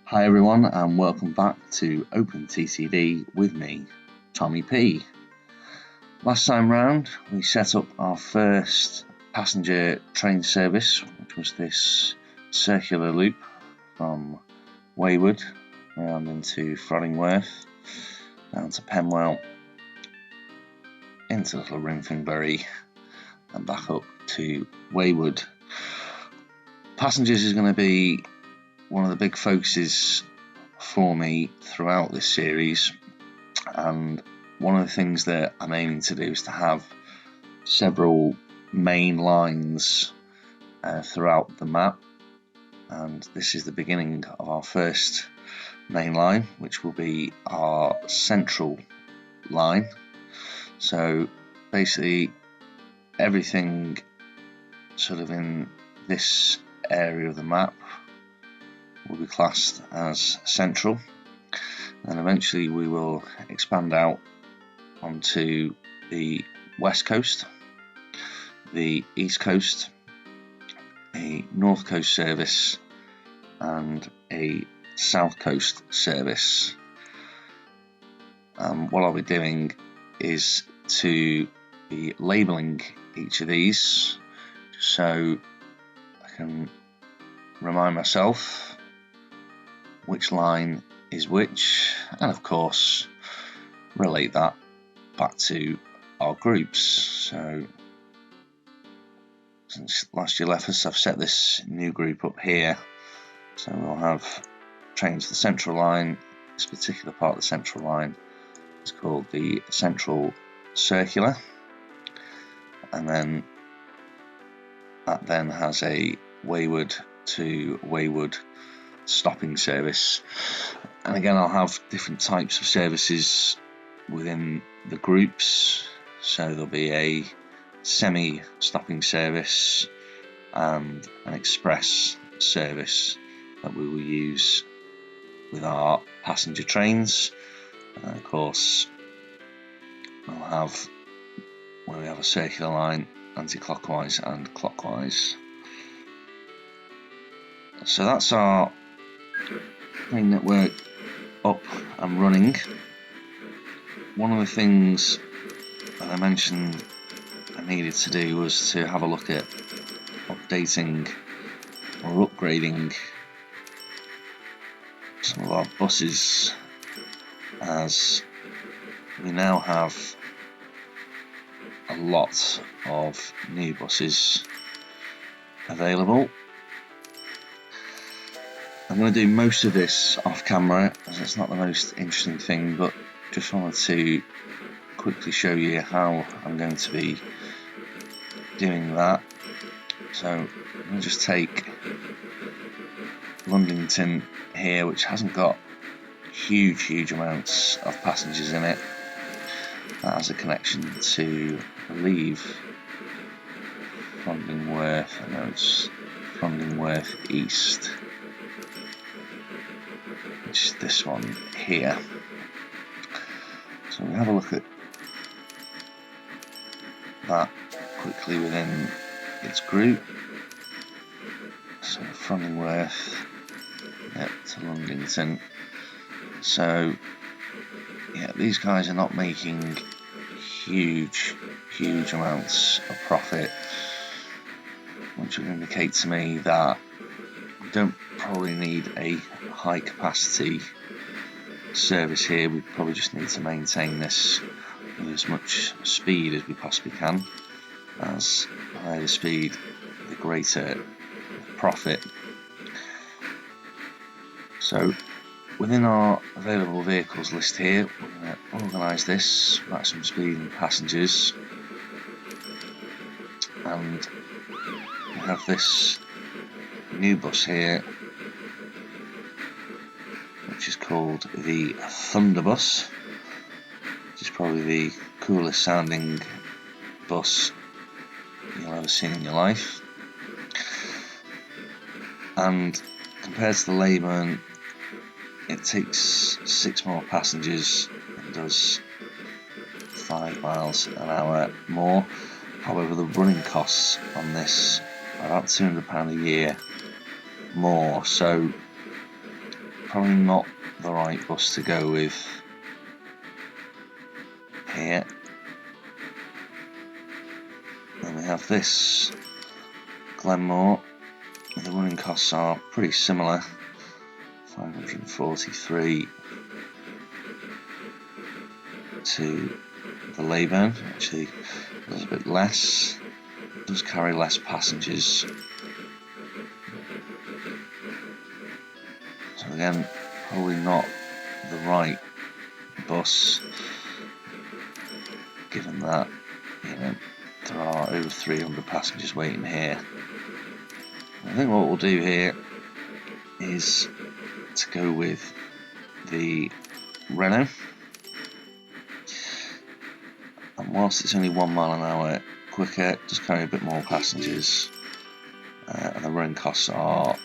Hi everyone and welcome back to OpenTTD with me, Tommy P. Last time round we set up our first passenger train service, which was this circular loop from Wawood around into Froddingworth, down to Penwell, into Little Rinfinbury and back up to Wawood. Passengers is going to be one of the big focuses for me throughout this series, and one of the things that I'm aiming to do is to have several main lines throughout the map, and this is the beginning of our first main line, which will be our central line. So basically everything sort of in this area of the map will be classed as central, and eventually we will expand out onto the west coast, the east coast, a north coast service and a south coast service. What I'll be doing is to be labelling each of these so I can remind myself which line is which, and of course relate that back to our groups. So since last year left us, I've set this new group up here, so we'll have trains to the central line. This particular part of the central line is called the Central Circular, and then that then has a Wawood to Wawood stopping service. And again, I'll have different types of services within the groups, so there'll be a semi-stopping service and an express service that we will use with our passenger trains. And of course we'll have, where we have a circular line, anti-clockwise and clockwise. So that's our train network up and running. One of the things that I mentioned I needed to do was to have a look at updating or upgrading some of our buses, as we now have a lot of new buses available. I'm going to do most of this off camera as it's not the most interesting thing, but just wanted to quickly show you how I'm going to be doing that. So I'm going to just take Londington here, which hasn't got huge amounts of passengers in it. That has a connection to, I believe, Froddingworth. I know it's Froddingworth East, which is this one here. So we have a look at that quickly within its group. So Froddingworth, yep, to Londington. So yeah, these guys are not making huge amounts of profit, which would indicate to me that we don't probably need a high capacity service here. We probably just need to maintain this with as much speed as we possibly can, as the higher the speed, the greater the profit. So within our available vehicles list here, we're going to organise this maximum speed and passengers, and we have this new bus here which is called the Thunderbus, which is probably the coolest sounding bus you'll ever see in your life. And compared to the Leyburn, it takes 6 more passengers and does 5 miles an hour more. However, the running costs on this are about £200 a year more, so probably not the right bus to go with here. Then we have this Glenmore. The running costs are pretty similar, 543 to the Leyburn, actually a little bit less, it does carry less passengers. So again, probably not the right bus, given that, you know, there are over 300 passengers waiting here. I think what we'll do here is to go with the Renault, and whilst it's only 1 mile an hour quicker, it does carry a bit more passengers, and the running costs are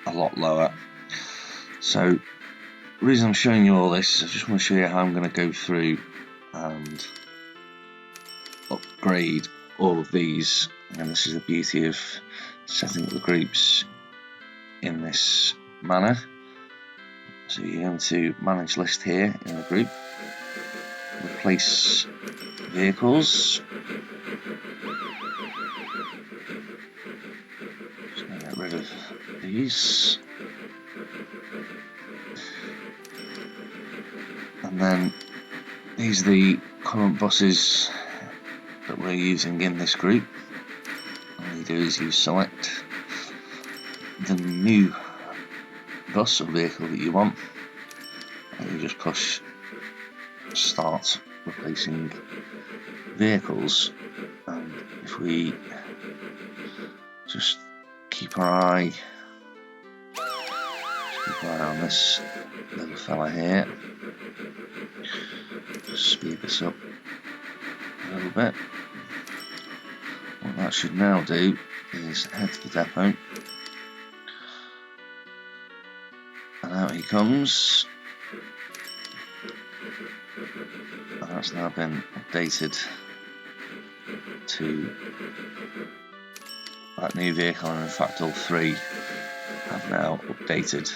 a lot lower. So the reason I'm showing you all this is I just want to show you how I'm going to go through and upgrade all of these, and this is the beauty of setting up the groups in this manner. So you're going to manage list here in the group, replace vehicles, just going to get rid of these, and then these are the current buses that we're using in this group. All you do is you select the new bus or vehicle that you want, and you just push start replacing vehicles. And if we just keep our eye on this little fella here, just speed this up a little bit. What that should now do is head to the depot, and out he comes, and that's now been updated to that new vehicle, and in fact all three have now updated.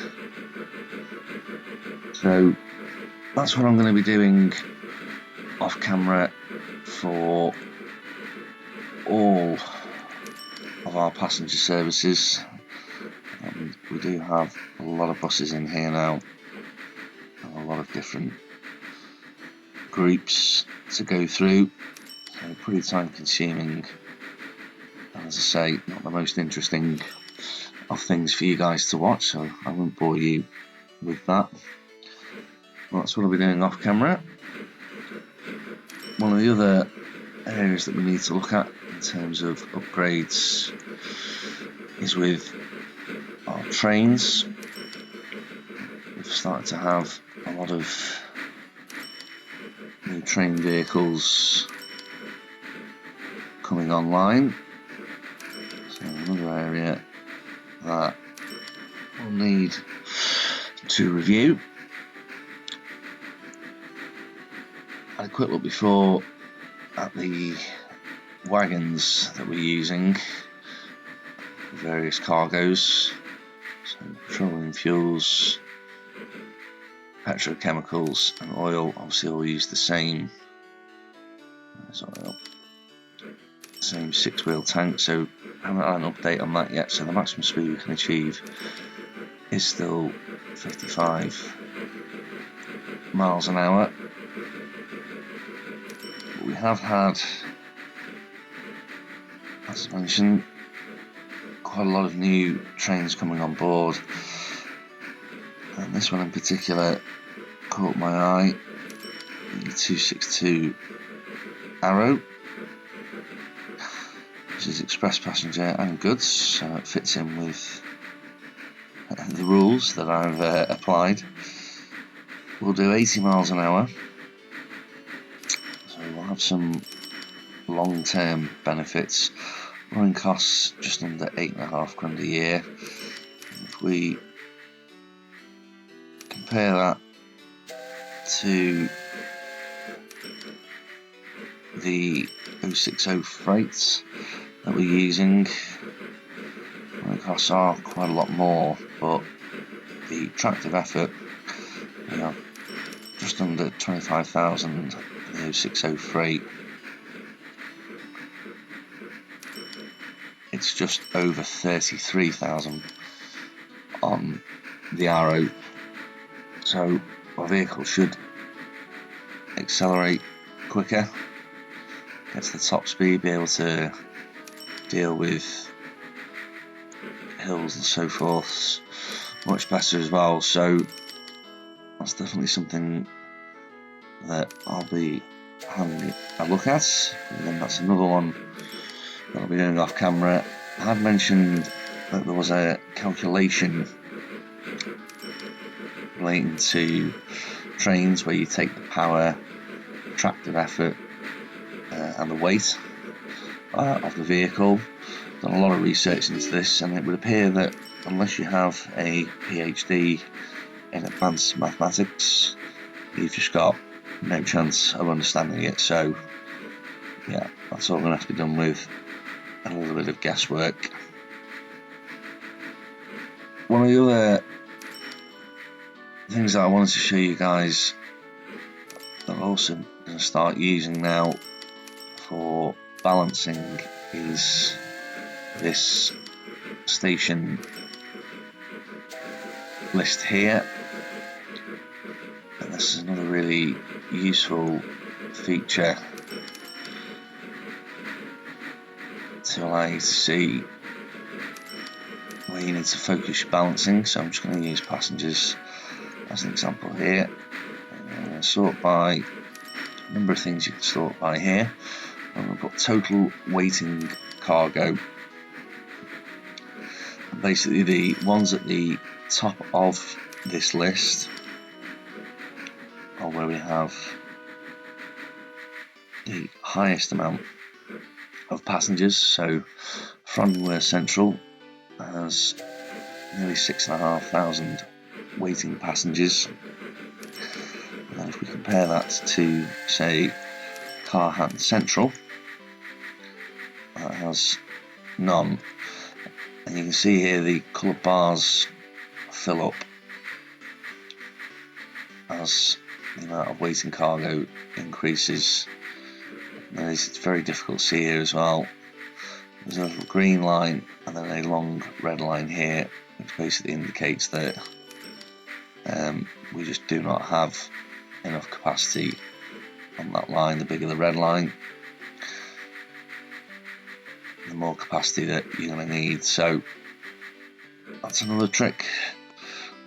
So that's what I'm going to be doing off camera for all of our passenger services. We do have a lot of buses in here now, and a lot of different groups to go through, so pretty time consuming, and as I say, not the most interesting of things for you guys to watch, so I won't bore you with that. Well, that's what I'll be doing off camera. One of the other areas that we need to look at in terms of upgrades is with our trains. We've started to have a lot of new train vehicles coming online, so another area that we'll need to review. I had a quick look before at the wagons that we're using, various cargoes, so petroleum fuels, petrochemicals and oil, obviously all use the same, same 6-wheel tank, so I haven't had an update on that yet, so the maximum speed we can achieve is still 55 miles an hour. But we have had, as I mentioned, quite a lot of new trains coming on board, and this one in particular caught my eye, the 262 Arrow. This is express passenger and goods, so it fits in with the rules that I've applied. We'll do 80 miles an hour, so we'll have some long-term benefits. Running costs just under £8.5 a year. If we compare that to the 060 freights that we're using, running costs are quite a lot more, but the tractive effort, we have just under 25,000 in the 0603. It's just over 33,000 on the arrow, so our vehicle should accelerate quicker, get to the top speed, be able to deal with hills and so forth much better as well. So that's definitely something that I'll be having a look at. And then that's another one that I'll be doing off camera. I had mentioned that there was a calculation relating to trains where you take the power, tractive effort and the weight of the vehicle. Done a lot of research into this, and it would appear that unless you have a PhD in advanced mathematics, you've just got no chance of understanding it. So yeah, that's all going to have to be done with a little bit of guesswork. One of the other things that I wanted to show you guys that I'm also going to start using now for balancing is this station list here. And this is another really useful feature to allow you to see where you need to focus your balancing. So I'm just going to use passengers as an example here. I'm going to sort by a number of things you can sort by here. I'm going to put total waiting cargo. And basically the ones at the top of this list are where we have the highest amount of passengers. So Fromware Central has nearly 6,500 waiting passengers. And then if we compare that to, say, Carhatton Central, that has none. And you can see here the coloured bars fill up as the amount of waiting cargo increases. And it's very difficult to see here as well. There's a little green line and then a long red line here, which basically indicates that we just do not have enough capacity on that line. The bigger the red line, the more capacity that you're going to need. So that's another trick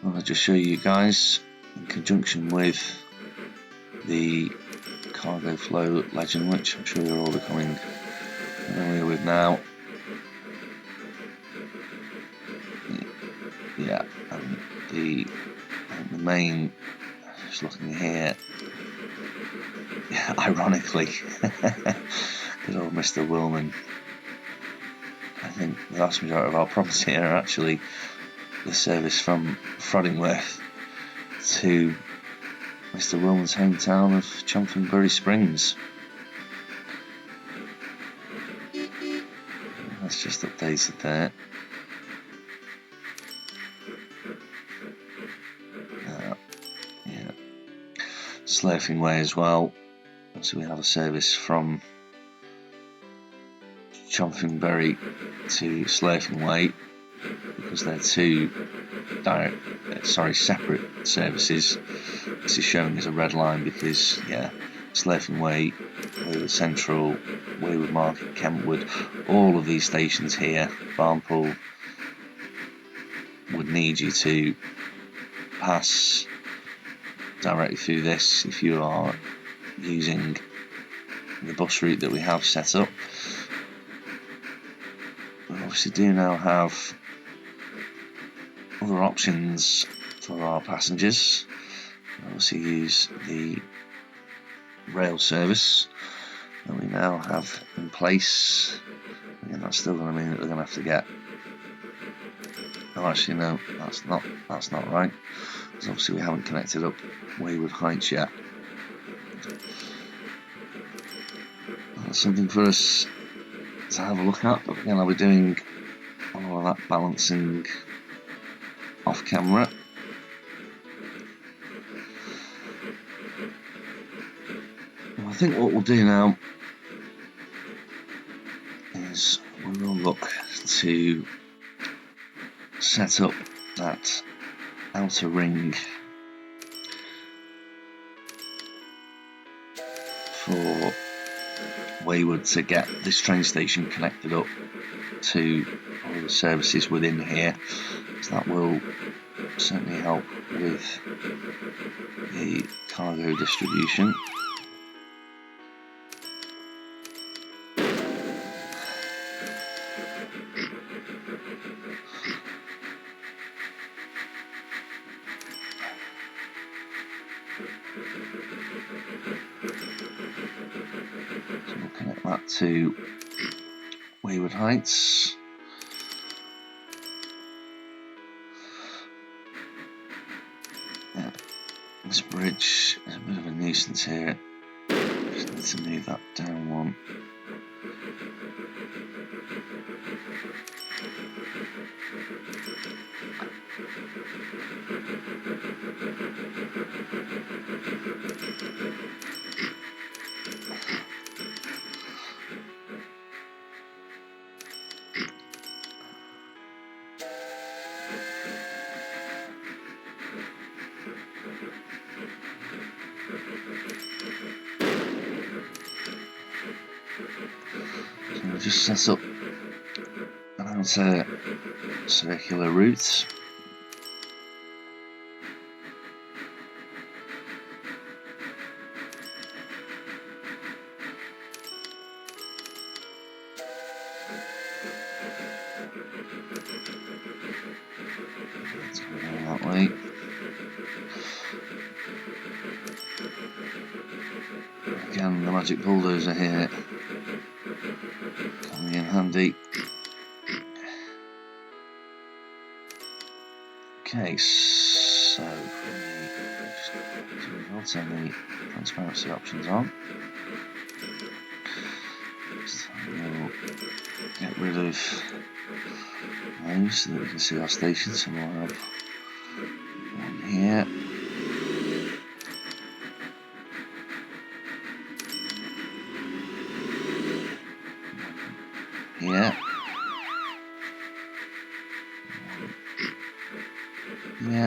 I'm going to just show you guys in conjunction with the cargo flow legend, which I'm sure you're all becoming familiar with now. Yeah, and the main, just looking here, yeah, ironically, good old Mr. Willman. I think the vast majority of our problems here are actually the service from Froddingworth to Mr. Willman's hometown of Chumphingbury Springs. That's just updated there. Yeah, Slurfing Way as well. So we have a service from Chumphingbury to Slurfing Way, because they're two separate services. This is showing as a red line because, yeah, Slurfing Way, Wawood Central, Wawood Market, Kentwood, all of these stations here, Barnpool, would need you to pass directly through this if you are using the bus route that we have set up. We obviously do now have other options for our passengers. We obviously use the rail service that we now have in place. Again, that's still going to mean that we're going to have to get. Oh, actually, no, that's not right. Because obviously we haven't connected up Wawood Heights yet. That's something for us to have a look at. But again, I'll be doing all of that balancing off camera. think what we'll do now is we will look to set up that outer ring for Wawood to get this train station connected up to all the services within here, so that will certainly help with the cargo distribution. So we'll connect that to Wawood Heights. Yeah, this bridge is a bit of a nuisance here. Just need to move that down one. So we'll just set up an outer circular route. Let's go down that way. Again, the magic bulldozer here coming in handy. Okay, so we'll turn the transparency options on. So we'll get rid of those so that we can see our station. So we'll have one here. Here. Yeah.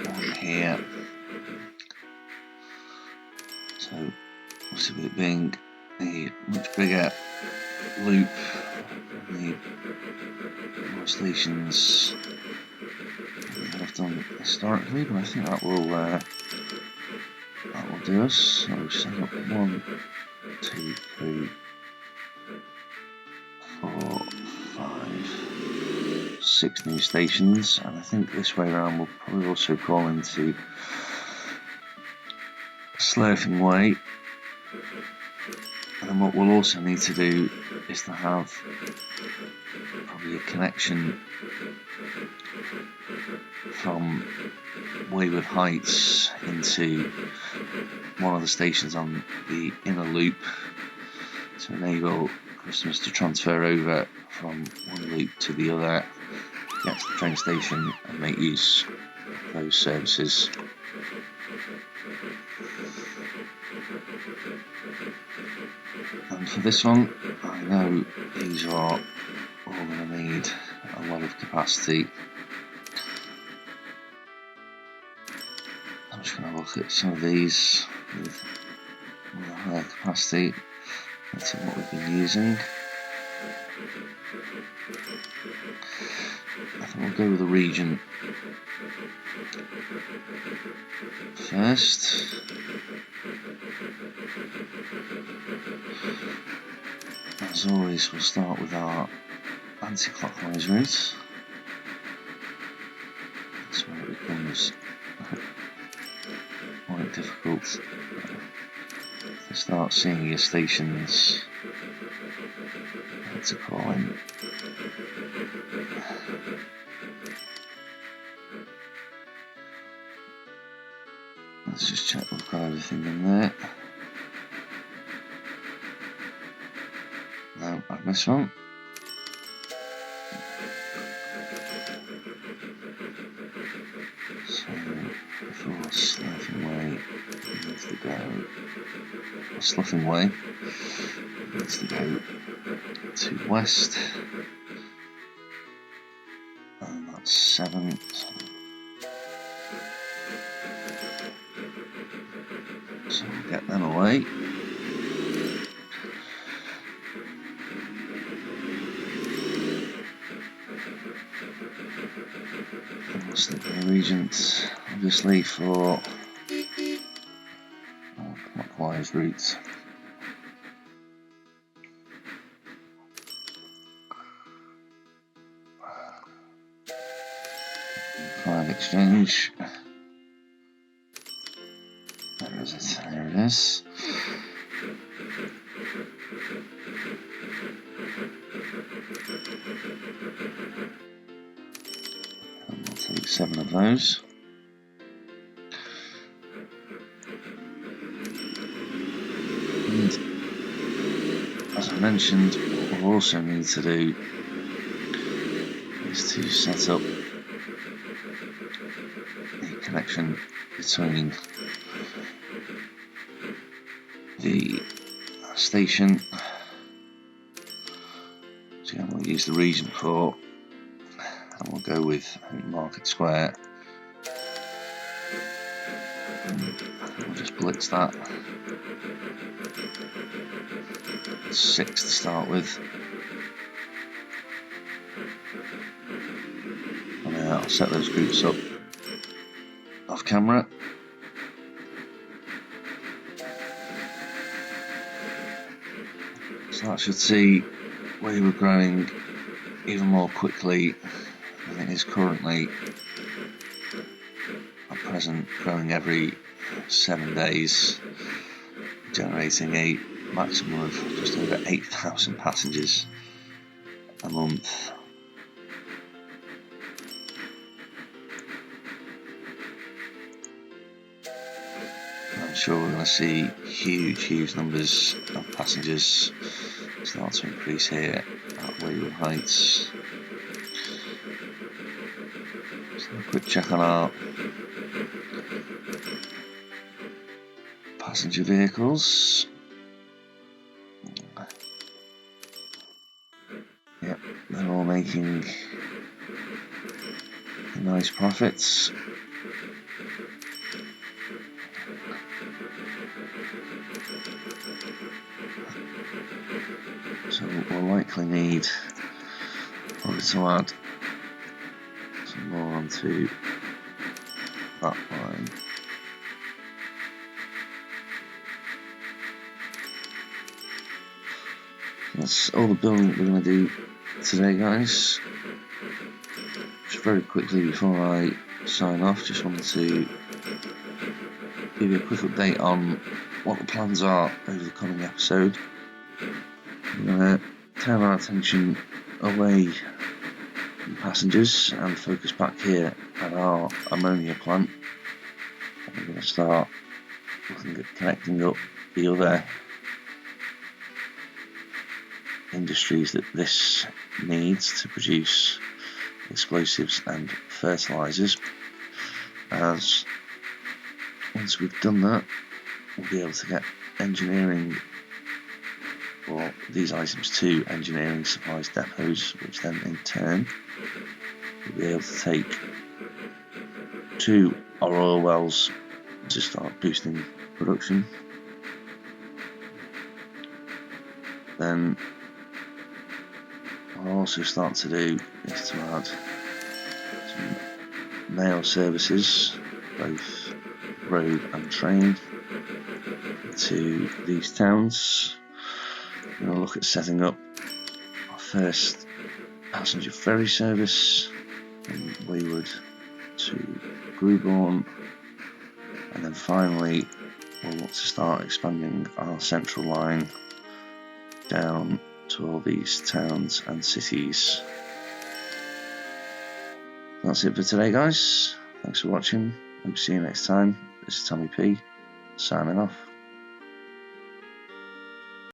One here. So, obviously, with it being a much bigger loop, the more stations than I've done historically, but I think that will do us. So, set up 1, 2, 3, 4, 5, 6 new stations, and I think this way around we'll probably also call into Slurping Way. And then what we'll also need to do is to have probably a connection from Wawood Heights into one of the stations on the inner loop to enable customers to transfer over from one loop to the other, get to the train station and make use of those services. And for this one, I know these are all going to need a lot of capacity. I'm just going to look at some of these with a higher capacity. That's what we've been using. I think we'll go with the region first. As always, we'll start with our anti-clockwise route. That's where it becomes quite difficult to start seeing your stations to call in. Let's just check we've got everything in there. No, I've missed one. go Sloughing Way. Needs to go to west. And that's 7. So we'll get them away. Regent, obviously, for clockwise routes. 5 exchange. There is it. There it is. And we'll take 7 of those. And as I mentioned, what we'll also need to do is to set up a connection between the station. So again, we'll use the region for, and we'll go with Market Square. And we'll just blitz that. 6 to start with. And I'll set those groups up off camera. So that should see Wawood growing even more quickly than it is currently. At present, growing every 7 days, generating a maximum of just over 8,000 passengers a month. I'm sure we're going to see huge numbers of passengers start to increase here at Wawood Heights. Just a quick check on our passenger vehicles. Yep, they're all making nice profits. So we'll likely need probably to add some more onto that line. That's all the building we're going to do today, guys. Just very quickly before I sign off, just wanted to give you a quick update on what the plans are over the coming episode. We're going to turn our attention away from passengers and focus back here at our ammonia plant. We're going to start looking at connecting up the other industries that this needs to produce explosives and fertilizers. As once we've done that, we'll be able to get engineering for these items to engineering supplies depots, which then in turn will be able to take to our oil wells to start boosting production. Then what I'll also start to do is to add some mail services, both road and train, to these towns. I'm going to look at setting up our first passenger ferry service from Wawood to Grewbourne, and then finally we'll look to start expanding our central line down to all these towns and cities. That's it for today, guys. Thanks for watching. Hope to see you next time. This is Tommy P, signing off.